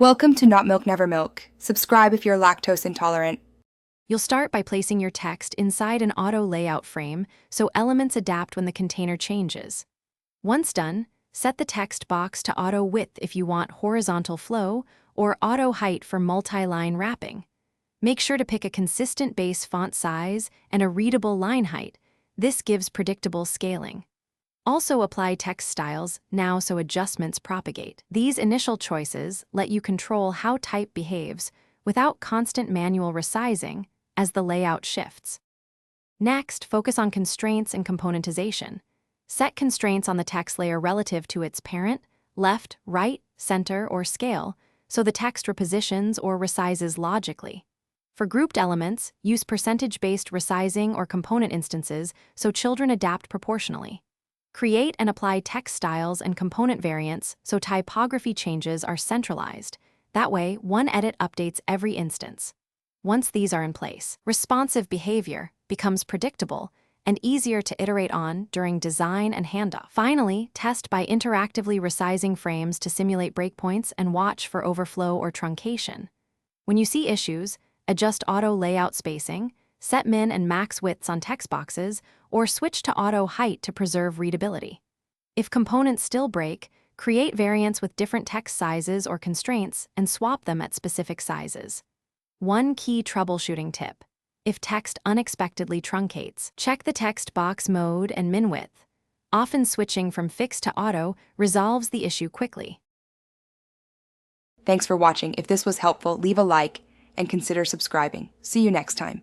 Welcome to Not Milk Never Milk. Subscribe if you're lactose intolerant. You'll start by placing your text inside an auto layout frame so elements adapt when the container changes. Once done, set the text box to auto width if you want horizontal flow or auto height for multi-line wrapping. Make sure to pick a consistent base font size and a readable line height. This gives predictable scaling. Also apply text styles now so adjustments propagate. These initial choices let you control how type behaves without constant manual resizing as the layout shifts. Next, focus on constraints and componentization. Set constraints on the text layer relative to its parent, left, right, center, or scale, so the text repositions or resizes logically. For grouped elements, use percentage-based resizing or component instances so children adapt proportionally. Create and apply text styles and component variants so typography changes are centralized. That way, one edit updates every instance. Once these are in place, responsive behavior becomes predictable and easier to iterate on during design and handoff. Finally, test by interactively resizing frames to simulate breakpoints and watch for overflow or truncation. When you see issues, adjust auto layout spacing, set min and max widths on text boxes, or switch to auto height to preserve readability. If components still break, create variants with different text sizes or constraints and swap them at specific sizes. One key troubleshooting tip: if text unexpectedly truncates, check the text box mode and min width. Often switching from fixed to auto resolves the issue quickly. Thanks for watching. If this was helpful, leave a like and consider subscribing. See you next time.